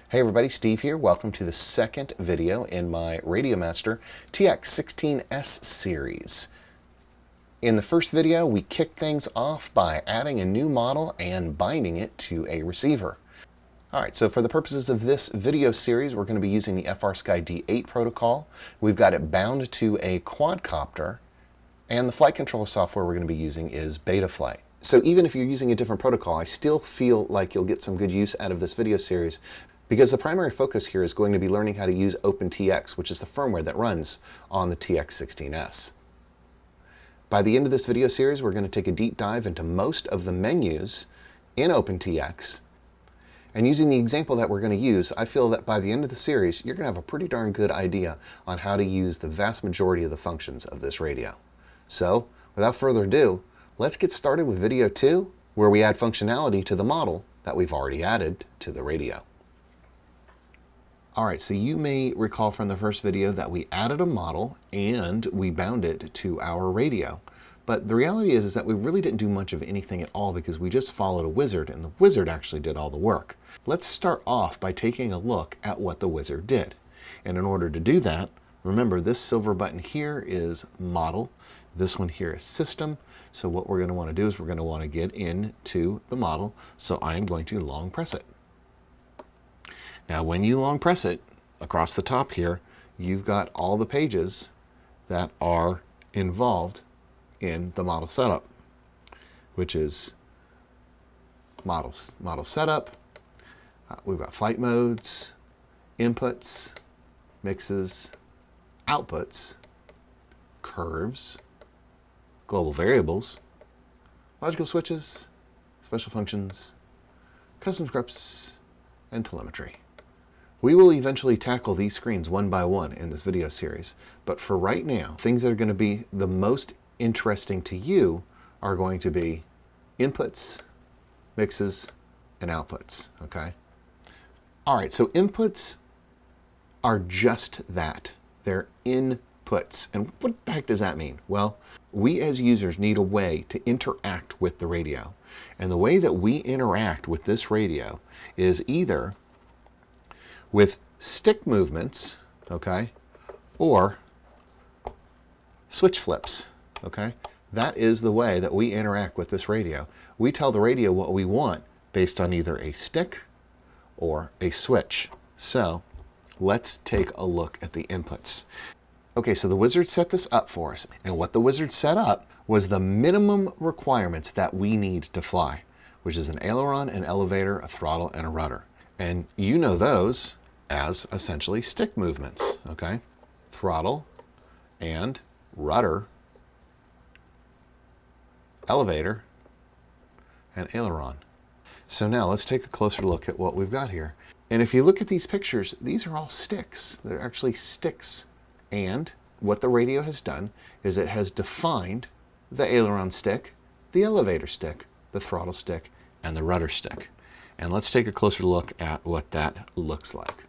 Hey everybody, Steve here. Welcome to the second video in my Radiomaster TX16S series. In the first video, we kicked things off by adding a new model and binding it to a receiver. Alright, so for the purposes of this video series, we're going to be using the FrSky D8 protocol. We've got it bound to a quadcopter, and the flight controller software we're going to be using is Betaflight. So even if you're using a different protocol, I still feel like you'll get some good use out of this video series, because the primary focus here is going to be learning how to use OpenTX, which is the firmware that runs on the TX16S. By the end of this video series, we're going to take a deep dive into most of the menus in OpenTX. And using the example that we're going to use, I feel that by the end of the series, you're going to have a pretty darn good idea on how to use the vast majority of the functions of this radio. So, without further ado, let's get started with video 2, where we add functionality to the model that we've already added to the radio. Alright, so you may recall from the first video that we added a model and we bound it to our radio. But the reality is that we really didn't do much of anything at all because we just followed a wizard, and the wizard actually did all the work. Let's start off by taking a look at what the wizard did. And in order to do that, remember this silver button here is model, this one here is system. So what we're going to want to do is we're going to want to get into the model, so I am going to long press it. Now when you long press it, across the top here, you've got all the pages that are involved in the model setup, which is model setup. We've got flight modes, inputs, mixes, outputs, curves, global variables, logical switches, special functions, custom scripts, and telemetry. We will eventually tackle these screens one by one in this video series, but for right now, things that are going to be the most interesting to you are going to be inputs, mixes, and outputs, okay? Alright, so inputs are just that. They're inputs. And what the heck does that mean? Well, we as users need a way to interact with the radio. And the way that we interact with this radio is either with stick movements, okay, or switch flips, okay? That is the way that we interact with this radio. We tell the radio what we want based on either a stick or a switch. So let's take a look at the inputs. Okay, so the wizard set this up for us, and what the wizard set up was the minimum requirements that we need to fly, which is an aileron, an elevator, a throttle, and a rudder. And you know those as essentially stick movements, okay? Throttle and rudder, elevator, and aileron. So now let's take a closer look at what we've got here. And if you look at these pictures, these are all sticks. They're actually sticks. And what the radio has done is it has defined the aileron stick, the elevator stick, the throttle stick, and the rudder stick. And let's take a closer look at what that looks like.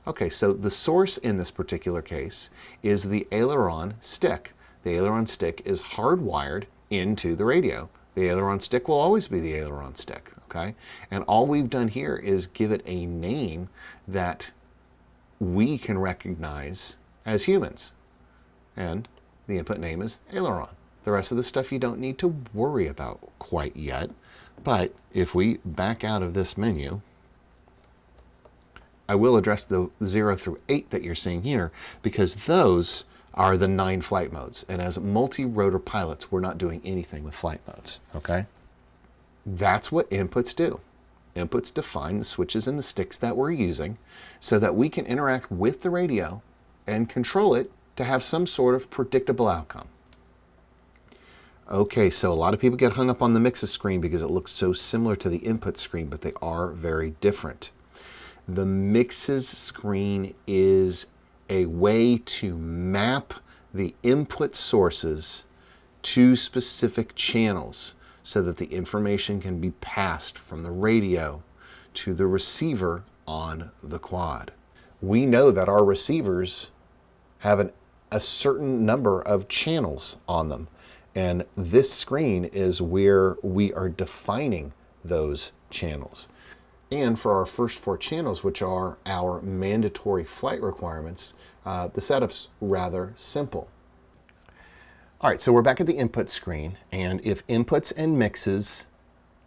Okay, so the source in this particular case is the aileron stick. The aileron stick is hardwired into the radio. The aileron stick will always be the aileron stick, okay? And all we've done here is give it a name that we can recognize as humans. And the input name is aileron. The rest of the stuff you don't need to worry about quite yet. But if we back out of this menu, I will address the 0 through 8 that you're seeing here, because those are the 9 flight modes. And as multi-rotor pilots, we're not doing anything with flight modes, okay? That's what inputs do. Inputs define the switches and the sticks that we're using so that we can interact with the radio and control it to have some sort of predictable outcome. Okay, so a lot of people get hung up on the mixes screen because it looks so similar to the input screen, but they are very different. The mixes screen is a way to map the input sources to specific channels so that the information can be passed from the radio to the receiver on the quad. We know that our receivers have a certain number of channels on them, and this screen is where we are defining those channels. And for our first 4 channels, which are our mandatory flight requirements, the setup's rather simple. All right, so we're back at the input screen, and if inputs and mixes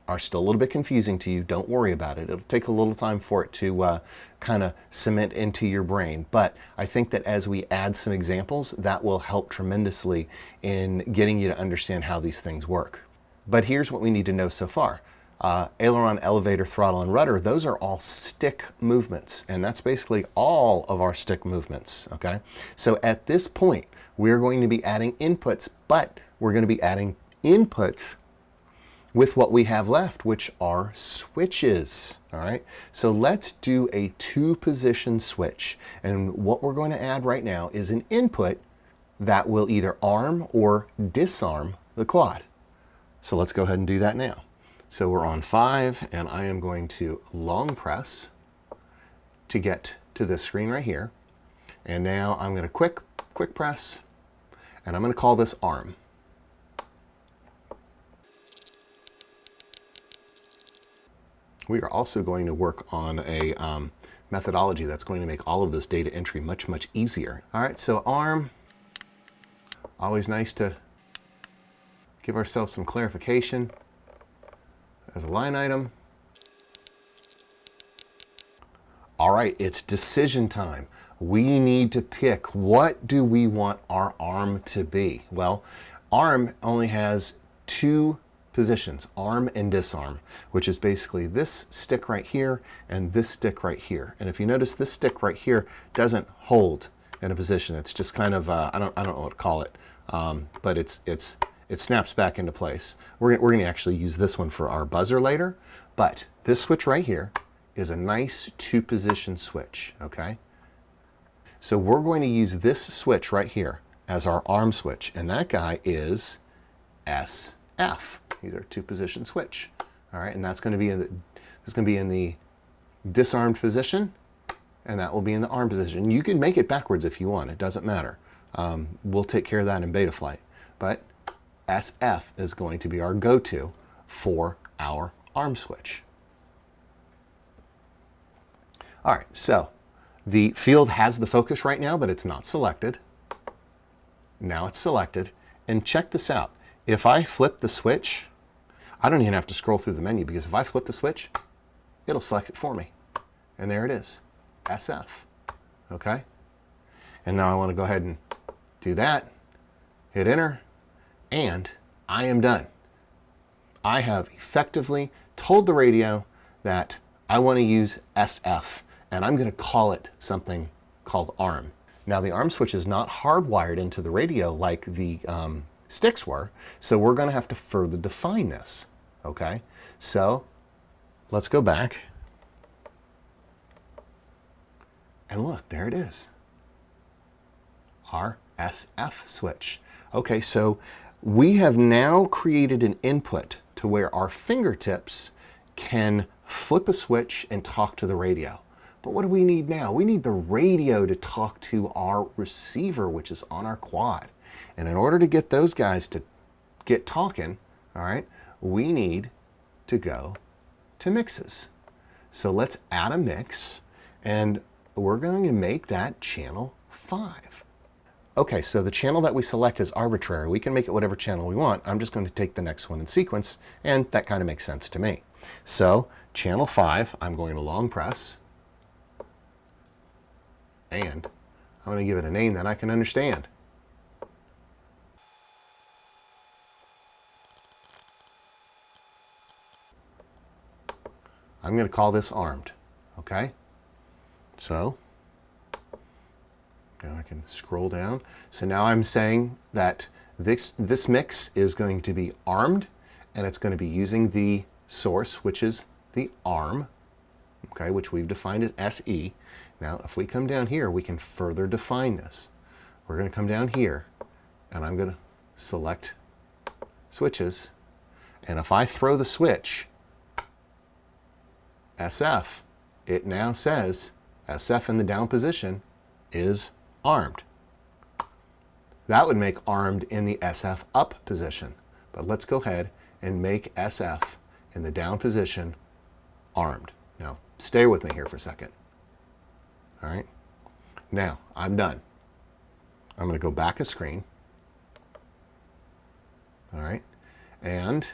are still a little bit confusing to you, don't worry about it. It'll take a little time for it to kind of cement into your brain. But I think that as we add some examples, that will help tremendously in getting you to understand how these things work. But here's what we need to know so far. Aileron, elevator, throttle, and rudder, those are all stick movements. And that's basically all of our stick movements, okay? So at this point, we're going to be adding inputs, but we're going to be adding inputs with what we have left, which are switches, all right? So let's do a 2-position switch. And what we're going to add right now is an input that will either arm or disarm the quad. So let's go ahead and do that now. So we're on 5, and I am going to long press to get to this screen right here. And now I'm going to quick press, and I'm going to call this arm. We are also going to work on a methodology that's going to make all of this data entry much, much easier. All right, so arm, always nice to give ourselves some clarification as a line item. All right, it's decision time. We need to pick, what do we want our arm to be? Well, arm only has 2 positions, arm and disarm, which is basically this stick right here and this stick right here. And if you notice, this stick right here doesn't hold in a position. It's just kind of I don't know what to call it, but it snaps back into place. We're going to actually use this one for our buzzer later, but this switch right here is a nice 2-position switch. Okay, so we're going to use this switch right here as our arm switch, and that guy is SF. These are 2-position switch. All right, and that's going to be in the disarmed position, and that will be in the arm position. You can make it backwards if you want. It doesn't matter. We'll take care of that in Betaflight. But SF is going to be our go-to for our arm switch. All right, so the field has the focus right now, but it's not selected. Now it's selected, and check this out. If I flip the switch, I don't even have to scroll through the menu, because if I flip the switch, it'll select it for me. And there it is, SF, okay? And now I want to go ahead and do that, hit enter, and I am done. I have effectively told the radio that I want to use SF, and I'm going to call it something called arm. Now the arm switch is not hardwired into the radio like the sticks were, so we're going to have to further define this. Okay, so let's go back and look, there it is, our SF switch. Okay, so we have now created an input to where our fingertips can flip a switch and talk to the radio. But what do we need now? We need the radio to talk to our receiver, which is on our quad. And in order to get those guys to get talking, all right, we need to go to mixes. So let's add a mix, and we're going to make that channel 5. Okay, so the channel that we select is arbitrary. We can make it whatever channel we want. I'm just going to take the next one in sequence, and that kind of makes sense to me. So channel 5, I'm going to long press, and I'm going to give it a name that I can understand. I'm going to call this armed, okay? So now I can scroll down. So now I'm saying that this mix is going to be armed, and it's going to be using the source, which is the arm, okay, which we've defined as SE. Now, if we come down here, we can further define this. We're going to come down here, and I'm going to select switches, and if I throw the switch, SF, it now says SF in the down position is armed. That would make armed in the SF up position. But let's go ahead and make SF in the down position armed. Now, stay with me here for a second. All right. Now, I'm done. I'm going to go back a screen. All right. And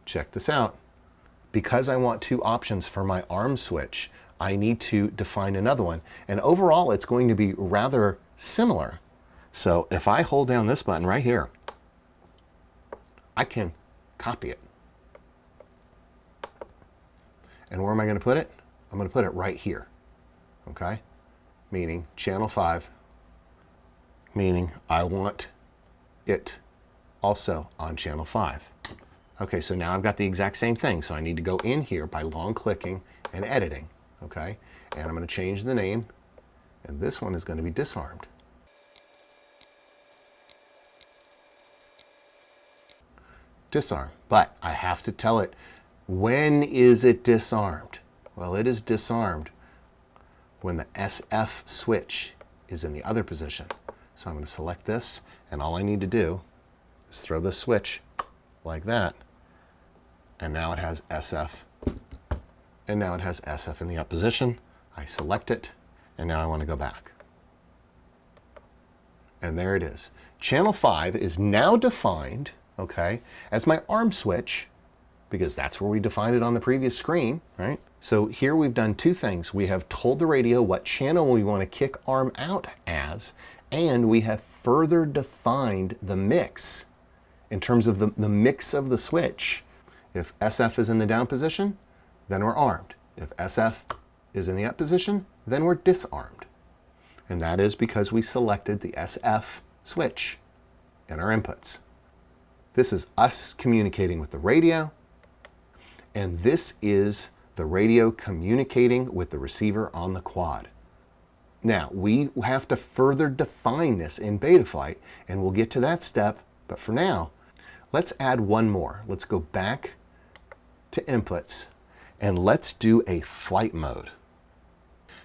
check this out. Because I want two options for my arm switch, I need to define another one. And overall, it's going to be rather similar. So if I hold down this button right here, I can copy it. And where am I going to put it? I'm going to put it right here. Okay? Meaning channel 5, meaning I want it also on channel 5. Okay, so now I've got the exact same thing. So I need to go in here by long clicking and editing. Okay? And I'm going to change the name. And this one is going to be disarmed. Disarm. But I have to tell it, when is it disarmed? Well, it is disarmed when the SF switch is in the other position. So I'm going to select this, and all I need to do is throw the switch like that, and now it has SF, and now it has SF in the up position. I select it, and now I want to go back. And there it is. Channel 5 is now defined, okay, as my arm switch, because that's where we defined it on the previous screen, right? So here we've done two things. We have told the radio what channel we want to kick arm out as, and we have further defined the mix in terms of the mix of the switch. If SF is in the down position, then we're armed. If SF is in the up position, then we're disarmed. And that is because we selected the SF switch in our inputs. This is us communicating with the radio, and this is the radio communicating with the receiver on the quad. Now, we have to further define this in Betaflight, and we'll get to that step, but for now, let's add one more. Let's go back to inputs, and let's do a flight mode.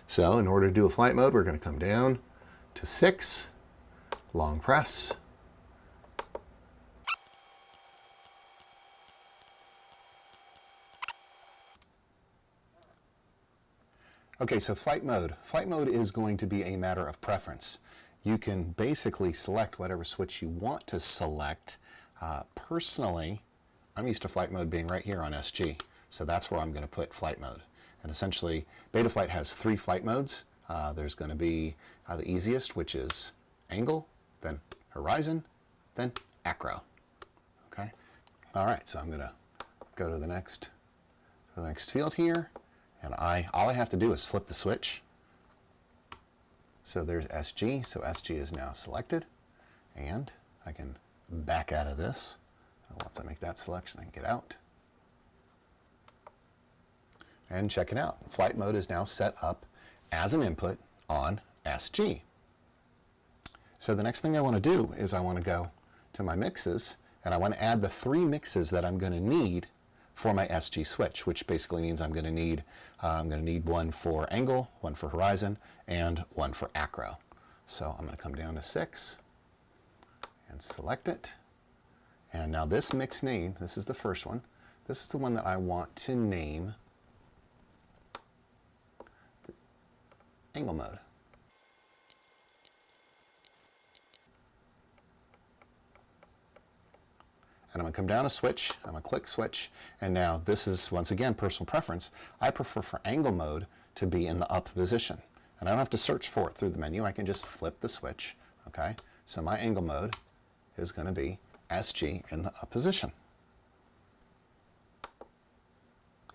So in order to do a flight mode, we're going to come down to 6, long press. Okay, so flight mode. Flight mode is going to be a matter of preference. You can basically select whatever switch you want to select. Personally, I'm used to flight mode being right here on SG, so that's where I'm going to put flight mode. And essentially, Betaflight has 3 flight modes. There's going to be the easiest, which is angle, then horizon, then acro. Okay. All right, so I'm going to go to the next field here. And all I have to do is flip the switch. So there's SG, so SG is now selected. And I can back out of this. Once I make that selection, I can get out. And check it out. Flight mode is now set up as an input on SG. So the next thing I want to do is I want to go to my mixes, and I want to add the 3 mixes that I'm going to need for my SG switch, which basically means I'm going to need one for angle, one for horizon, and one for acro. So I'm going to come down to 6 and select it. And now this mix name, this is the first one. This is the one that I want to name angle mode. And I'm going to come down a switch, I'm going to click switch, and now this is, once again, personal preference. I prefer for angle mode to be in the up position. And I don't have to search for it through the menu, I can just flip the switch, okay? So my angle mode is going to be SG in the up position.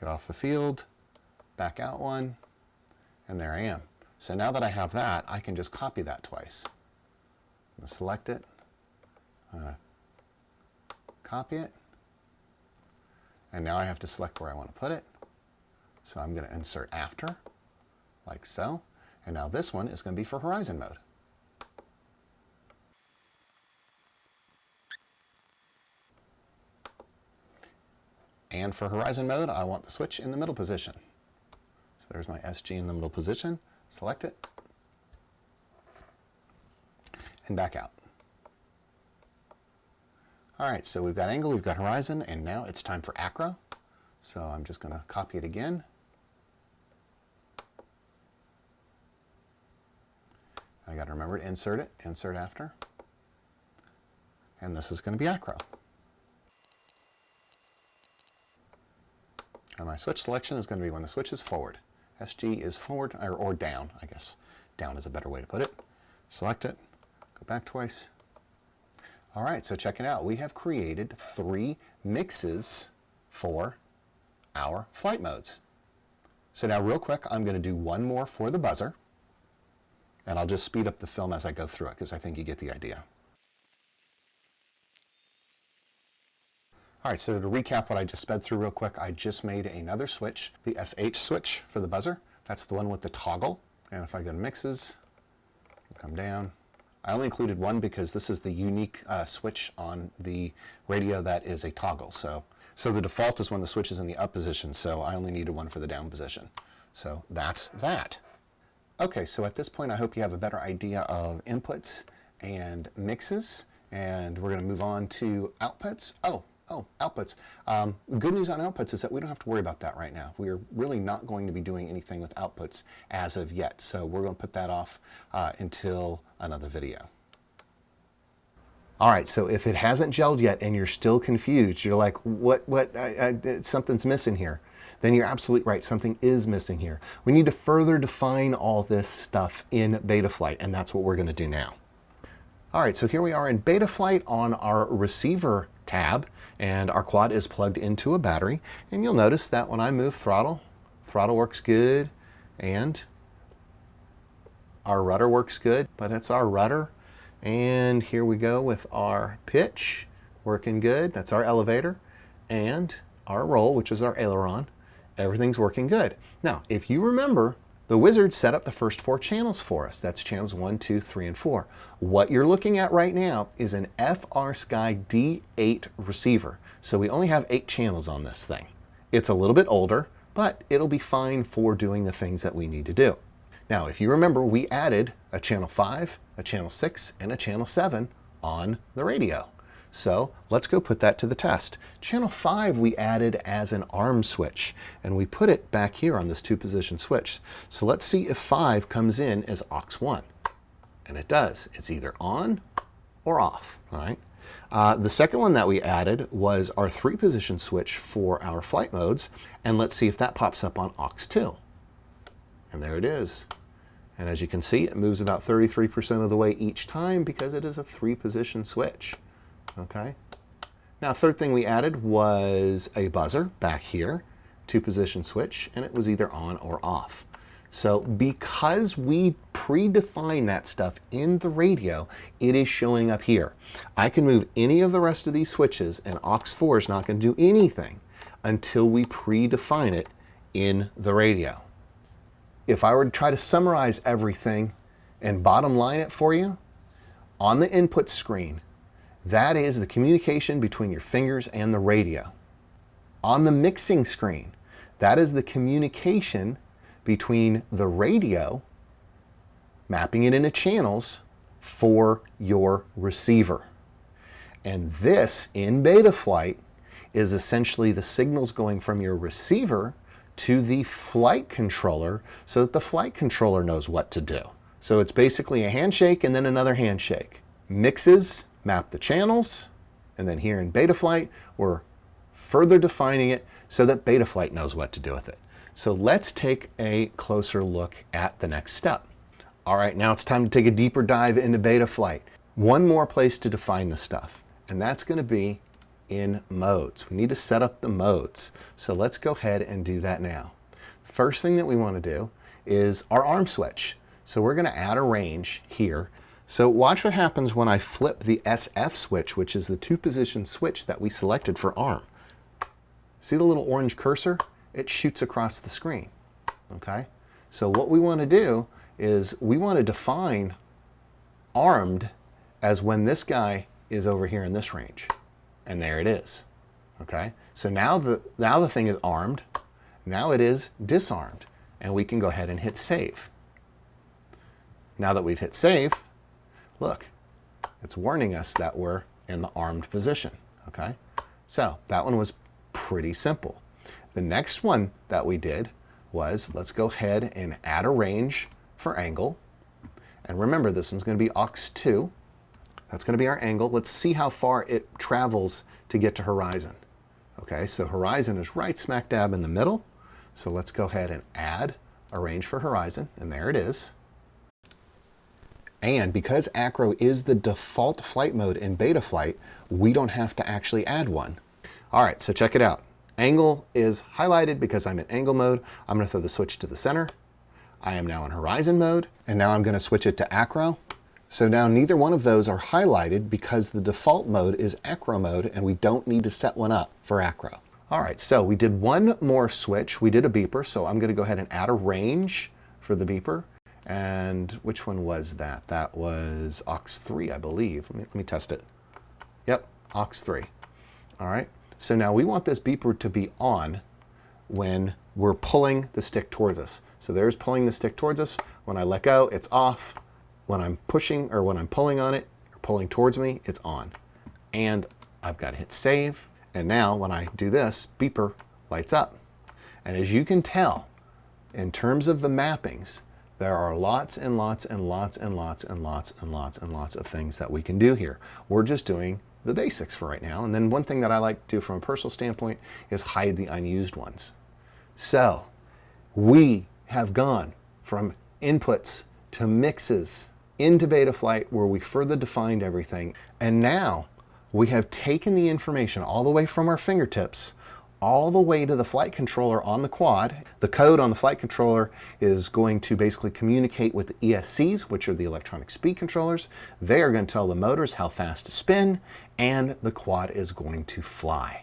Get off the field, back out one, and there I am. So now that I have that, I can just copy that twice. I'm going to select it, I'm going to copy it, and now I have to select where I want to put it. So I'm going to insert after, like so, and now this one is going to be for horizon mode. And for horizon mode, I want the switch in the middle position. So there's my SG in the middle position, select it, and back out. All right, so we've got angle, we've got horizon, and now it's time for acro. So I'm just going to copy it again. I got to remember to insert it, insert after. And this is going to be acro. And my switch selection is going to be when the switch is forward. SG is forward, or down, I guess. Down is a better way to put it. Select it, go back twice. All right, so check it out. We have created 3 mixes for our flight modes. So now real quick, I'm going to do one more for the buzzer. And I'll just speed up the film as I go through it because I think you get the idea. All right, so to recap what I just sped through real quick, I just made another switch, the SH switch for the buzzer. That's the one with the toggle. And if I go to mixes, come down. I only included one because this is the unique switch on the radio that is a toggle. So the default is when the switch is in the up position, so I only needed one for the down position. So that's that. Okay, so at this point I hope you have a better idea of inputs and mixes, and we're going to move on to outputs. Outputs. Good news on outputs is that we don't have to worry about that right now. We're really not going to be doing anything with outputs as of yet, so we're going to put that off until another video. All right, so if it hasn't gelled yet and you're still confused, you're like, something's missing here, then you're absolutely right, something is missing here. We need to further define all this stuff in Betaflight, and that's what we're going to do now. All right, so here we are in Betaflight on our receiver tab, and our quad is plugged into a battery, and you'll notice that when I move throttle works good, and our rudder works good, but it's our rudder. And here we go with our pitch working good. That's our elevator. And our roll, which is our aileron. Everything's working good. Now, if you remember, the wizard set up the first 4 channels for us. That's channels 1, 2, 3, and 4. What you're looking at right now is an FrSky D8 receiver. So we only have 8 channels on this thing. It's a little bit older, but it'll be fine for doing the things that we need to do. Now, if you remember, we added a channel 5, a channel 6, and a channel 7 on the radio. So let's go put that to the test. Channel 5 we added as an arm switch, and we put it back here on this 2-position switch. So let's see if 5 comes in as aux 1. And it does. It's either on or off. All right. The second one that we added was our 3-position switch for our flight modes, and let's see if that pops up on aux 2. And there it is. And as you can see, it moves about 33% of the way each time because it is a 3-position switch. Okay. Now, third thing we added was a buzzer back here, 2-position switch, and it was either on or off. So because we predefined that stuff in the radio, it is showing up here. I can move any of the rest of these switches, and aux 4 is not going to do anything until we predefine it in the radio. If I were to try to summarize everything and bottom line it for you, on the input screen, that is the communication between your fingers and the radio. On the mixing screen, that is the communication between the radio, mapping it into channels for your receiver. And this, in Betaflight, is essentially the signals going from your receiver to the flight controller so that the flight controller knows what to do. So it's basically a handshake and then another handshake. Mixes map the channels, and then here in Betaflight, we're further defining it so that Betaflight knows what to do with it. So let's take a closer look at the next step. All right, now it's time to take a deeper dive into Betaflight. One more place to define the stuff, and that's going to be in modes. We need to set up the modes. So let's go ahead and do that now. First thing that we want to do is our arm switch. So we're going to add a range here. So watch what happens when I flip the SF switch, which is the 2-position switch that we selected for arm. See the little orange cursor? It shoots across the screen. Okay? So what we want to do is we want to define armed as when this guy is over here in this range. And there it is. Okay? So now the thing is armed. Now it is disarmed. And we can go ahead and hit save. Now that we've hit save, look, it's warning us that we're in the armed position. Okay? So that one was pretty simple. The next one that we did was, let's go ahead and add a range for angle. And remember, this one's going to be aux2. That's going to be our angle. Let's see how far it travels to get to horizon. Okay, so horizon is right smack dab in the middle. So let's go ahead and add a range for horizon, and there it is. And because acro is the default flight mode in Betaflight, we don't have to actually add one. All right, so check it out. Angle is highlighted because I'm in angle mode. I'm going to throw the switch to the center. I am now in horizon mode, and now I'm going to switch it to acro. So now neither one of those are highlighted because the default mode is acro mode, and we don't need to set one up for acro. All right, so we did one more switch. We did a beeper, so I'm going to go ahead and add a range for the beeper. And which one was that? That was aux3, I believe. Let me test it. Yep, aux3. All right, so now we want this beeper to be on when we're pulling the stick towards us. So there's pulling the stick towards us. When I let go, it's off. When I'm pushing or when I'm pulling on it, or pulling towards me, it's on. And I've got to hit save. And now when I do this, beeper lights up. And as you can tell, in terms of the mappings, there are lots and lots and lots and lots and lots and lots and lots of things that we can do here. We're just doing the basics for right now. And then one thing that I like to do from a personal standpoint is hide the unused ones. So we have gone from inputs to mixes into Betaflight, where we further defined everything. And now we have taken the information all the way from our fingertips all the way to the flight controller on the quad. The code on the flight controller is going to basically communicate with the ESCs, which are the electronic speed controllers. They are going to tell the motors how fast to spin, and the quad is going to fly.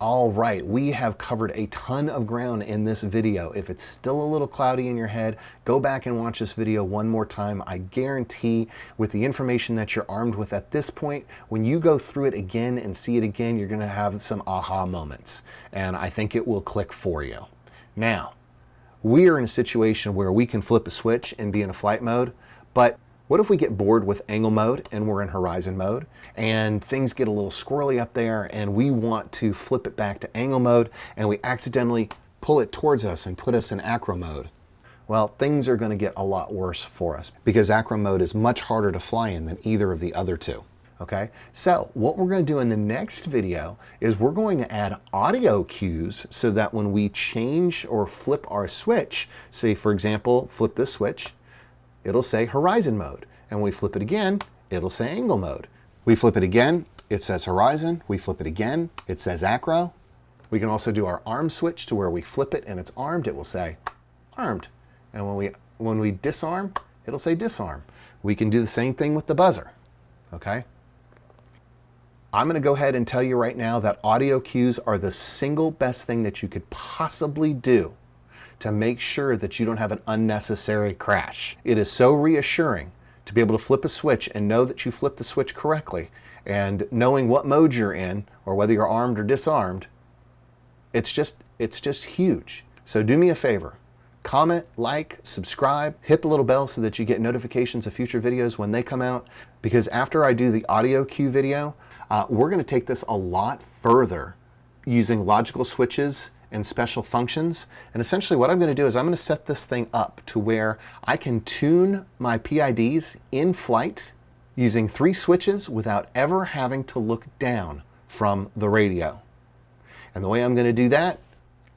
All right, we have covered a ton of ground in this video. If it's still a little cloudy in your head, go back and watch this video one more time. I guarantee with the information that you're armed with at this point, when you go through it again and see it again, you're gonna have some aha moments. And I think it will click for you. Now, we are in a situation where we can flip a switch and be in a flight mode, but what if we get bored with angle mode and we're in horizon mode and things get a little squirrely up there and we want to flip it back to angle mode and we accidentally pull it towards us and put us in acro mode? Well, things are going to get a lot worse for us because acro mode is much harder to fly in than either of the other two. Okay, so what we're going to do in the next video is we're going to add audio cues so that when we change or flip our switch, say for example, flip this switch, it'll say horizon mode. And when we flip it again, it'll say angle mode. We flip it again, it says horizon. We flip it again, it says acro. We can also do our arm switch to where we flip it and it's armed, it will say armed. And when we disarm, it'll say disarm. We can do the same thing with the buzzer, okay? I'm gonna go ahead and tell you right now that audio cues are the single best thing that you could possibly do to make sure that you don't have an unnecessary crash. It is so reassuring to be able to flip a switch and know that you flipped the switch correctly, and knowing what mode you're in or whether you're armed or disarmed. It's just huge. So do me a favor, comment, like, subscribe, hit the little bell so that you get notifications of future videos when they come out, because after I do the audio cue video, we're gonna take this a lot further using logical switches and special functions. And essentially what I'm going to do is I'm going to set this thing up to where I can tune my PIDs in flight using 3 switches without ever having to look down from the radio. And the way I'm going to do that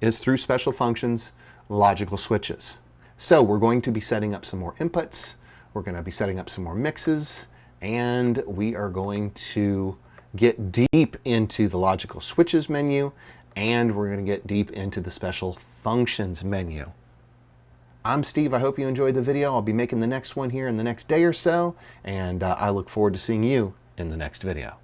is through special functions, logical switches. So we're going to be setting up some more inputs, we're going to be setting up some more mixes, and we are going to get deep into the logical switches menu, and we're going to get deep into the special functions menu. I'm Steve. I hope you enjoyed the video. I'll be making the next one here in the next day or so, and I look forward to seeing you in the next video.